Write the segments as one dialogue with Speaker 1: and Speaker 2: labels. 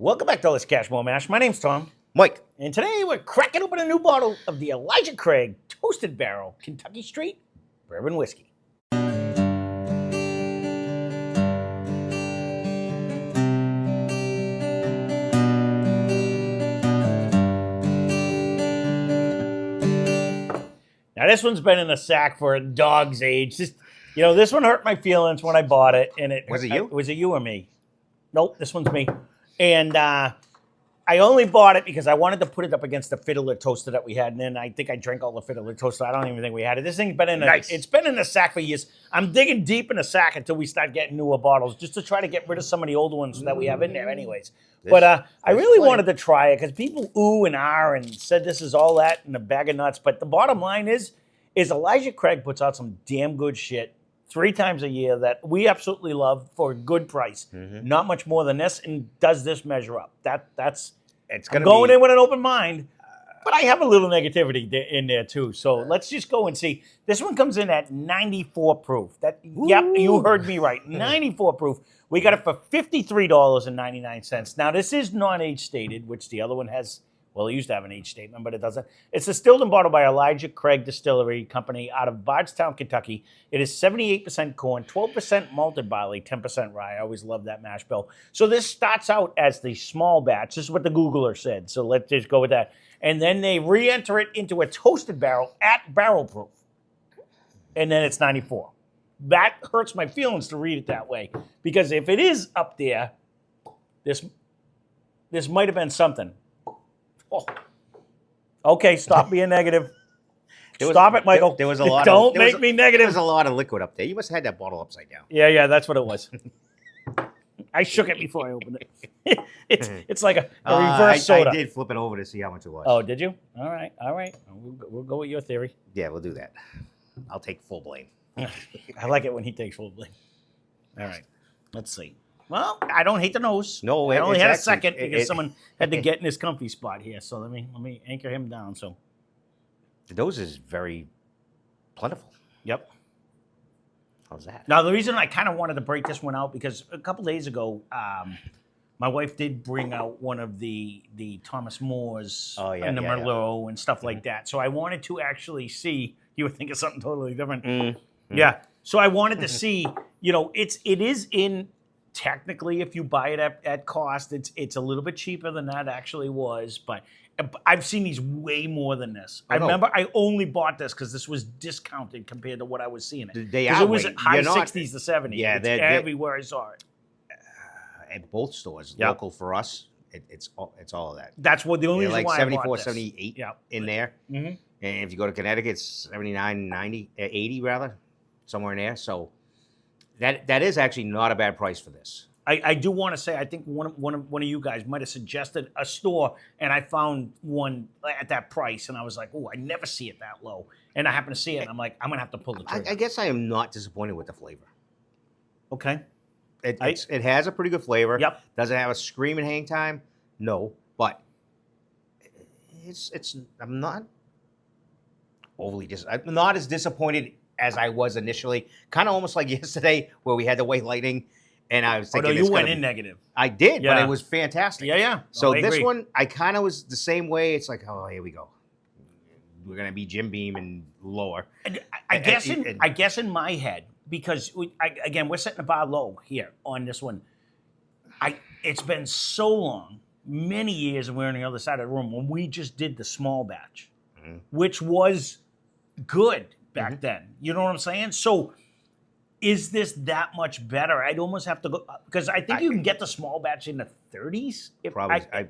Speaker 1: Welcome back to Lesscashmoremash. My name's Tom.
Speaker 2: Mike.
Speaker 1: And today we're cracking open a new bottle of the Elijah Craig Toasted Barrel Kentucky Straight Bourbon Whiskey. Now this one's been in a sack for a dog's age. This one hurt my feelings when I bought it. And
Speaker 2: Was it you?
Speaker 1: Was it you or me? Nope, this one's me. And I only bought it because I wanted to put it up against the Fiddler Toaster that we had, and then I think I drank all the Fiddler Toaster. I don't even think we had it. This thing's been in it's been in a sack for years. I'm digging deep in the sack until we start getting newer bottles, just to try to get rid of some of the older ones that we have in there anyways. But I really wanted to try it because people ooh and ah and said this is all that and a bag of nuts. But the bottom line is Elijah Craig puts out some damn good shit 3 times a year that we absolutely love for a good price. Not much more than this, and does this measure up? I'm going in with an open mind, but I have a little negativity in there too. So let's just go and see. This one comes in at 94 proof. Yep, you heard me right. 94 proof. We got it for $53.99. Now this is non-age stated, which the other one has. Well, it used to have an age statement, but it doesn't. It's distilled and bottled by Elijah Craig Distillery Company out of Bardstown, Kentucky. It is 78% corn, 12% malted barley, 10% rye. I always love that mash bill. So this starts out as the small batch. This is what the Googler said. So let's just go with that. And then they re-enter it into a toasted barrel at barrel proof. And then it's 94. That hurts my feelings to read it that way. Because if it is up there, this might have been something. Oh. Okay, stop being negative. Stop it, Michael.
Speaker 2: There was a lot.
Speaker 1: Don't make me negative.
Speaker 2: There was a lot of liquid up there. You must have had that bottle upside down.
Speaker 1: Yeah, that's what it was. I shook it before I opened it. It's like a reverse soda.
Speaker 2: I did flip it over to see how much it was.
Speaker 1: Oh, did you? All right. We'll go with your theory.
Speaker 2: Yeah, we'll do that. I'll take full blame.
Speaker 1: I like it when he takes full blame. All right. Let's see. Well, I don't hate the nose.
Speaker 2: No,
Speaker 1: I only had a second because someone had to get in his comfy spot here. So let me anchor him down. So
Speaker 2: the nose is very plentiful.
Speaker 1: Yep.
Speaker 2: How's that?
Speaker 1: Now the reason I kind of wanted to break this one out because a couple days ago, my wife did bring out one of the Thomas Moore's and the Merlot and stuff like that. So I wanted to actually see. You would think of something totally different. Yeah. So I wanted to see. It is in. Technically, if you buy it at cost, it's a little bit cheaper than that actually was. But I've seen these way more than this. I remember I only bought this because this was discounted compared to what I was seeing it. It was at high 60s to 70s. Yeah, everywhere I saw it.
Speaker 2: At both stores, local for us, it's all of that.
Speaker 1: That's what the only reason why
Speaker 2: 74,
Speaker 1: I bought
Speaker 2: 78 in there. And if you go to Connecticut, it's 79, 90, 80 rather, somewhere in there. So. That is actually not a bad price for this.
Speaker 1: I do want to say I think one of you guys might have suggested a store, and I found one at that price, and I was like, oh, I never see it that low, and I happen to see it, and I'm like, I'm gonna have to pull the trigger.
Speaker 2: I guess I am not disappointed with the flavor.
Speaker 1: Okay.
Speaker 2: It has a pretty good flavor.
Speaker 1: Yep.
Speaker 2: Does it have a screaming hang time? No, but I'm not overly I'm not as disappointed as I was initially, kind of almost like yesterday where we had the white lightning, and I was thinking,
Speaker 1: you went in negative.
Speaker 2: I did, but it was fantastic.
Speaker 1: Yeah.
Speaker 2: So this one, I kind of was the same way. It's like, oh, here we go. We're gonna be Jim Beam and lower. And
Speaker 1: I guess in my head, because we're setting the bar low here on this one. It's been so long, many years, and we're on the other side of the room when we just did the small batch, which was good. Back then, you know what I'm saying? So, is this that much better? I'd almost have to go because I think you can get the small batch in the 30s.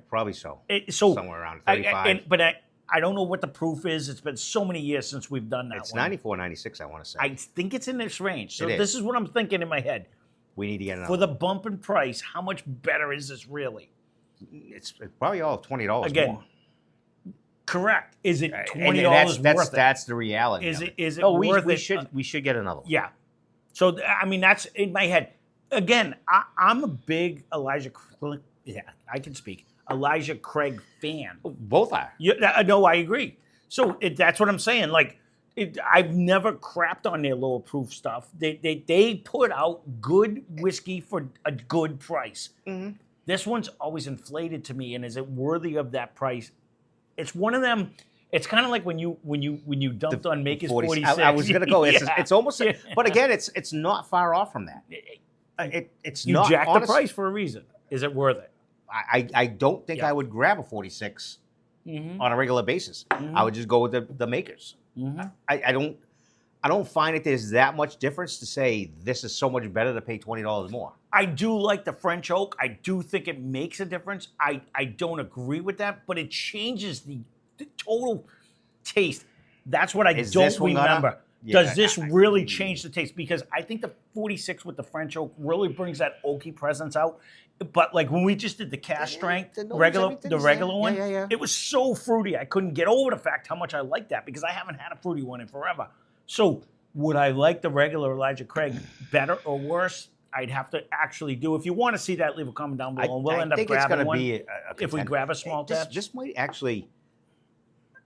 Speaker 2: Probably so.
Speaker 1: Somewhere
Speaker 2: around 35.
Speaker 1: But I don't know what the proof is. It's been so many years since we've done that.
Speaker 2: It's 94, 96. I want to say.
Speaker 1: I think it's in this range. So this is what I'm thinking in my head.
Speaker 2: We need to get another.
Speaker 1: For the bump in price, how much better is this really?
Speaker 2: It's probably all $20 more.
Speaker 1: Correct. Is it $20 worth it? That's
Speaker 2: the reality.
Speaker 1: Is it worth it?
Speaker 2: We should get another one.
Speaker 1: Yeah. So I mean, that's in my head. Again, I'm a big Elijah. Yeah, I can speak. Elijah Craig fan.
Speaker 2: Both are.
Speaker 1: No, I agree. So that's what I'm saying. Like, I've never crapped on their lower proof stuff. They put out good whiskey for a good price. This one's always inflated to me, and is it worthy of that price? It's one of them. It's kind of like when you dumped on Maker's 46.
Speaker 2: I was gonna go.
Speaker 1: Yeah.
Speaker 2: It's almost, but again, it's not far off from that. It's
Speaker 1: You
Speaker 2: not
Speaker 1: jacked
Speaker 2: honest,
Speaker 1: the price for a reason. Is it worth it?
Speaker 2: I don't think I would grab a 46 on a regular basis. I would just go with the Makers. I don't find that there's that much difference to say this is so much better to pay $20 more.
Speaker 1: I do like the French oak. I do think it makes a difference. I don't agree with that, but it changes the total taste. That's what I don't remember. Does this really change the taste? Because I think the 46 with the French oak really brings that oaky presence out. But like when we just did the cast strength, the regular one, it was so fruity. I couldn't get over the fact how much I like that because I haven't had a fruity one in forever. So would I like the regular Elijah Craig better or worse? I'd have to actually do. If you want to see that, leave a comment down below, and we'll end up grabbing one.
Speaker 2: Be
Speaker 1: if we grab a small tap.
Speaker 2: This might actually,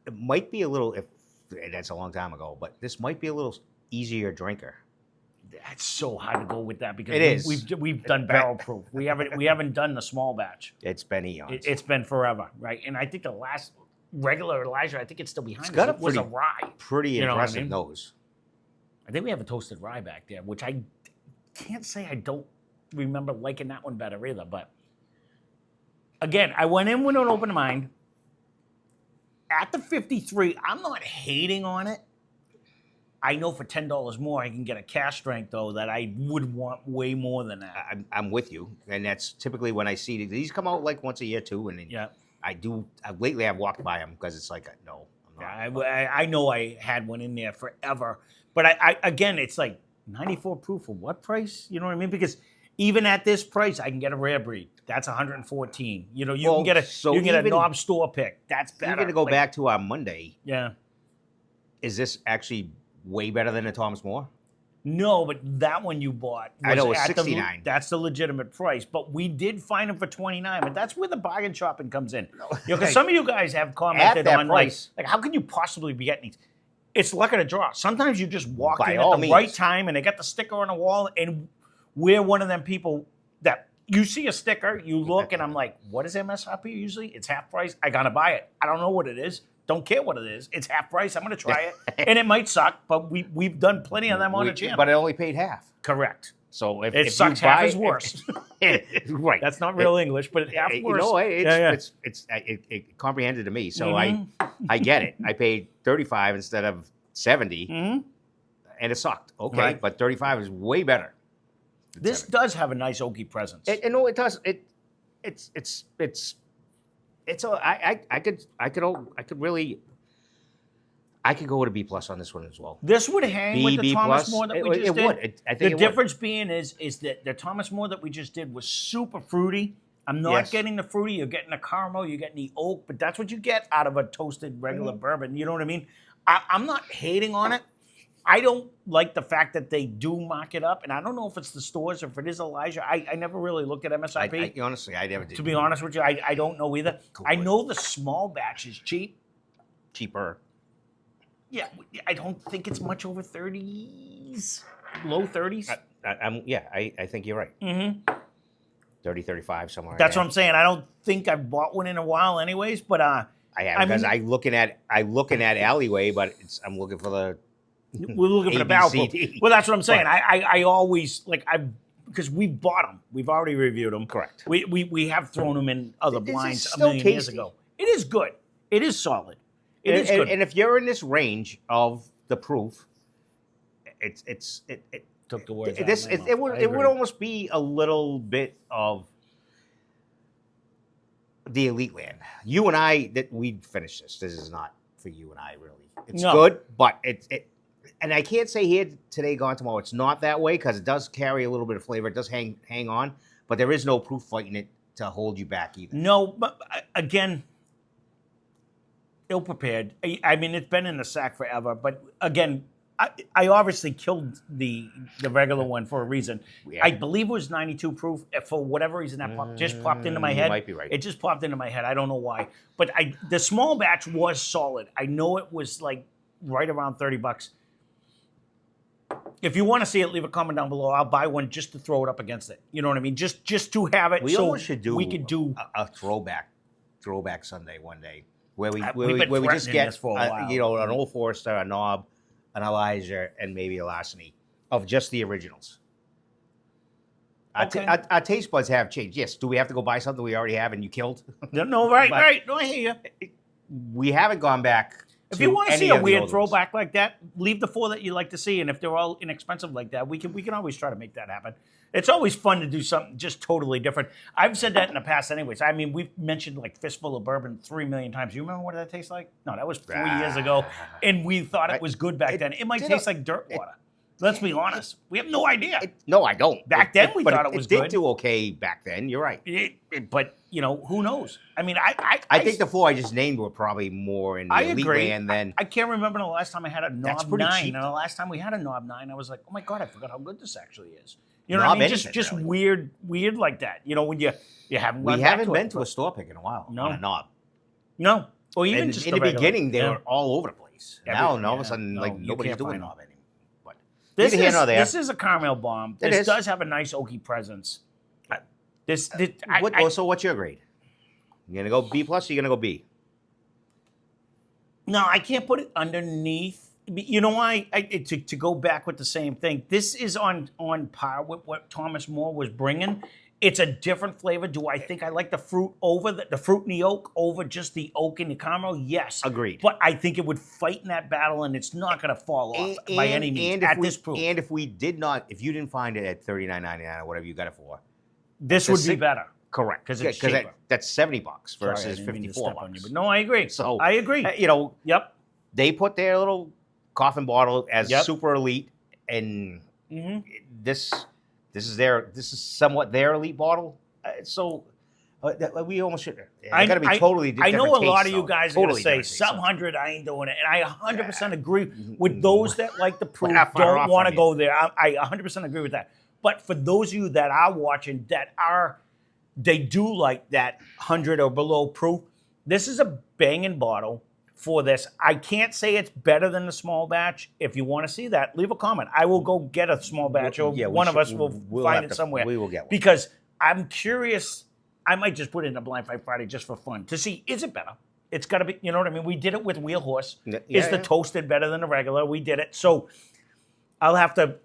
Speaker 2: it might be a little. If that's a long time ago, but this might be a little easier drinker.
Speaker 1: That's so hard to go with that because
Speaker 2: it is.
Speaker 1: We've done barrel proof. We haven't done the small batch.
Speaker 2: It's been eons.
Speaker 1: It's been forever, right? And I think the last regular Elijah, I think it's still behind.
Speaker 2: It's got
Speaker 1: was a rye.
Speaker 2: Pretty impressive nose.
Speaker 1: I think we have a toasted rye back there, which I can't say I don't remember liking that one better either. But again, I went in with an open mind. At the 53, I'm not hating on it. I know for $10 more, I can get a cast strength, though, that I would want way more than that.
Speaker 2: I'm with you. And that's typically when I see these come out like once a year, too. And lately I've walked by them because it's like, no, I'm not.
Speaker 1: I know I had one in there forever. But again, it's like 94 proof for what price? You know what I mean? Because even at this price, I can get a rare breed. That's 114. You know, you can get a knob store pick. That's better.
Speaker 2: Even to go back to our Monday.
Speaker 1: Yeah.
Speaker 2: Is this actually way better than a Thomas More?
Speaker 1: No, but that one you bought was
Speaker 2: I know, it was $69.
Speaker 1: That's the legitimate price. But we did find them for $29. But that's where the bargain shopping comes in. Because some of you guys have commented on
Speaker 2: price,
Speaker 1: like how can you possibly be getting these? It's luck of the draw. Sometimes you just walk in at the right time and they got the sticker on the wall, and we're one of them people that you see a sticker, you look, and I'm like, what is MSRP usually? It's half price. I gotta buy it. I don't know what it is. Don't care what it is. It's half price. I'm gonna try it, and it might suck, but we've done plenty of them on the channel.
Speaker 2: But it only paid half.
Speaker 1: Correct.
Speaker 2: So if
Speaker 1: it sucks, half is worse.
Speaker 2: Right.
Speaker 1: That's not real English, but half worse.
Speaker 2: You know, it comprehended to me, so I get it. I paid 35 instead of 70, and it sucked. Okay, right. But 35 is way better.
Speaker 1: This does have a nice oaky presence.
Speaker 2: No, it does. I could go with a B+ on this one as well.
Speaker 1: This would hang with the Thomas More that we just did.
Speaker 2: Would. I think
Speaker 1: the difference being is that the Thomas More that we just did was super fruity. I'm not getting the fruity. You're getting the caramel. You're getting the oak. But that's what you get out of a toasted regular bourbon. You know what I mean? I'm not hating on it. I don't like the fact that they do mark it up. And I don't know if it's the stores or if it is Elijah. I never really looked at MSRP.
Speaker 2: Honestly, I never did.
Speaker 1: To be honest with you, I don't know either. Cool. I know the small batch is cheap.
Speaker 2: Cheaper.
Speaker 1: Yeah, I don't think it's much over 30s, low 30s.
Speaker 2: I think you're right. 30, 35, somewhere.
Speaker 1: That's what I'm saying. I don't think I've bought one in a while anyways, but
Speaker 2: I have, because I'm looking at Alleyway, but I'm looking for the
Speaker 1: we're looking for the barrel proof. Well, that's what I'm saying. I always, because we've bought them. We've already reviewed them.
Speaker 2: Correct.
Speaker 1: We have thrown them in other blinds a million years ago. It is good. It is solid. It is good.
Speaker 2: And if you're in this range of the proof, it
Speaker 1: took the words out
Speaker 2: this
Speaker 1: of my mouth.
Speaker 2: it would almost be a little bit of the elite land. You and I, that we'd finish this. This is not for you and I, really. It's good, but and I can't say here today, gone tomorrow. It's not that way because it does carry a little bit of flavor. It does hang on, but there is no proof fighting it to hold you back either.
Speaker 1: No, but again, ill-prepared. I mean, it's been in the sack forever, but again, I obviously killed the regular one for a reason. Yeah. I believe it was 92 proof. For whatever reason, that just popped into my head.
Speaker 2: You might be right.
Speaker 1: It just popped into my head. I don't know why. But the small batch was solid. I know it was like right around $30. If you want to see it, leave a comment down below. I'll buy one just to throw it up against it. You know what I mean? Just to have it.
Speaker 2: We almost should do.
Speaker 1: We could do
Speaker 2: a throwback Sunday one day where we just get
Speaker 1: you
Speaker 2: know, an Old Forester, a Knob, an Elijah, and maybe a Larceny of just the originals.
Speaker 1: Okay.
Speaker 2: Our taste buds have changed. Yes. Do we have to go buy something we already have and you killed?
Speaker 1: No, right. No, I hear you.
Speaker 2: We haven't gone back.
Speaker 1: If you want to see a weird throwback like that, leave the 4 that you like to see, and if they're all inexpensive like that, we can always try to make that happen. It's always fun to do something just totally different. I've said that in the past anyways. I mean, we've mentioned like Fistful of Bourbon 3 million times. You remember what that tastes like? No, that was 4 years ago, and we thought it was good back then. It might taste like dirt water. Let's be honest. We have no idea.
Speaker 2: No, I don't.
Speaker 1: Back then, we thought it was good.
Speaker 2: It did do okay back then. You're right.
Speaker 1: But, you know, who knows? I mean,
Speaker 2: I think the 4 I just named were probably more in the elite land than...
Speaker 1: I can't remember the last time I had a Knob 9.
Speaker 2: Cheap.
Speaker 1: And the last time we had a Knob 9, I was like, oh, my God, I forgot how good this actually is. You know what I mean? Just really. weird like that. You know, when you haven't
Speaker 2: We haven't been to a store pick in a while on a Knob.
Speaker 1: No. Or even
Speaker 2: just in the beginning, they were all over the place. Now, all of a sudden, like, nobody's doing Knob anymore.
Speaker 1: This is a caramel bomb. This does have a nice oaky presence.
Speaker 2: So what's your grade? You gonna go B plus? Or you gonna go B?
Speaker 1: No, I can't put it underneath. You know why? To go back with the same thing. This is on par with what Thomas Moore was bringing. It's a different flavor. Do I think I like the fruit over the fruit and the oak over just the oak and the caramel? Yes.
Speaker 2: Agreed.
Speaker 1: But I think it would fight in that battle, and it's not going to fall off by any means at this proof.
Speaker 2: And if you didn't find it at $39.99 or whatever you got it for,
Speaker 1: this would be better.
Speaker 2: Correct.
Speaker 1: Because it's cheaper.
Speaker 2: That's $70 versus $54.
Speaker 1: But no, I agree.
Speaker 2: So
Speaker 1: I agree.
Speaker 2: You know.
Speaker 1: Yep.
Speaker 2: They put their little coffin bottle as super elite, and this is somewhat their elite bottle. So we almost should. I got to be totally.
Speaker 1: I know a lot of you guys are going to say sub 100. I ain't doing it, and I 100% agree with those that like the proof. Don't want to go there. I 100% agree with that. But for those of you that are watching, they do like that 100 or below proof. This is a banging bottle. For this, I can't say it's better than the small batch. If you want to see that, leave a comment. I will go get a small batch, or one of us will find it somewhere.
Speaker 2: We will get one.
Speaker 1: Because I'm curious. I might just put it in a Blind Fight Friday just for fun to see, is it better? It's got to be, you know what I mean? We did it with Wheel Horse. Is the toasted better than the regular? We did it. So I'll have to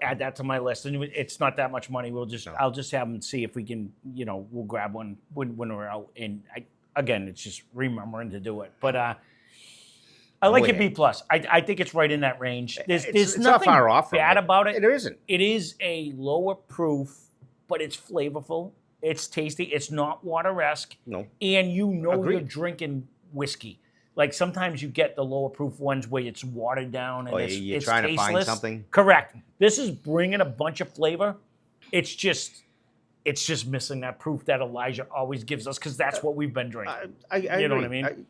Speaker 1: add that to my list. And it's not that much money. I'll just have them see if we can, we'll grab one when we're out. And again, it's just remembering to do it. But I like it B+. I think it's right in that range. There's nothing
Speaker 2: not far off
Speaker 1: bad about it.
Speaker 2: It isn't.
Speaker 1: It is a lower proof, but it's flavorful. It's tasty. It's not water-esque.
Speaker 2: No.
Speaker 1: And you're drinking whiskey. Like sometimes you get the lower proof ones where it's watered down and it's
Speaker 2: trying
Speaker 1: tasteless.
Speaker 2: to find something.
Speaker 1: Correct. This is bringing a bunch of flavor. It's just missing that proof that Elijah always gives us because that's what we've been drinking.
Speaker 2: You
Speaker 1: know what I mean?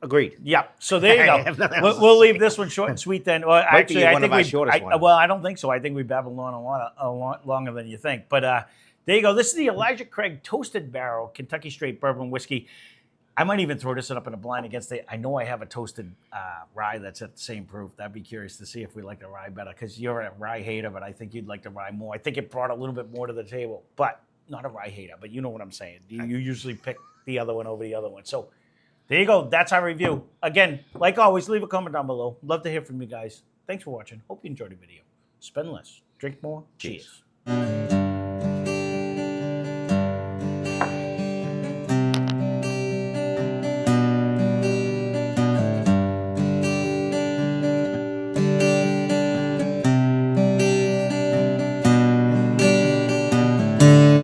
Speaker 2: Agreed.
Speaker 1: Yeah. So there you go. We'll leave this one short and sweet then. Well, actually, I think I don't think so. I think we babbled on a lot longer than you think. But there you go. This is the Elijah Craig Toasted Barrel Kentucky Straight Bourbon Whiskey. I might even throw this up in a blind against it. I know I have a toasted rye that's at the same proof. I'd be curious to see if we like the rye better because you're a rye hater, but I think you'd like the rye more. I think it brought a little bit more to the table, but not a rye hater. But you know what I'm saying. You usually pick the other one over the other one. So there you go. That's our review. Again, like always, leave a comment down below. Love to hear from you guys. Thanks for watching. Hope you enjoyed the video. Spend less. Drink more. Cheers.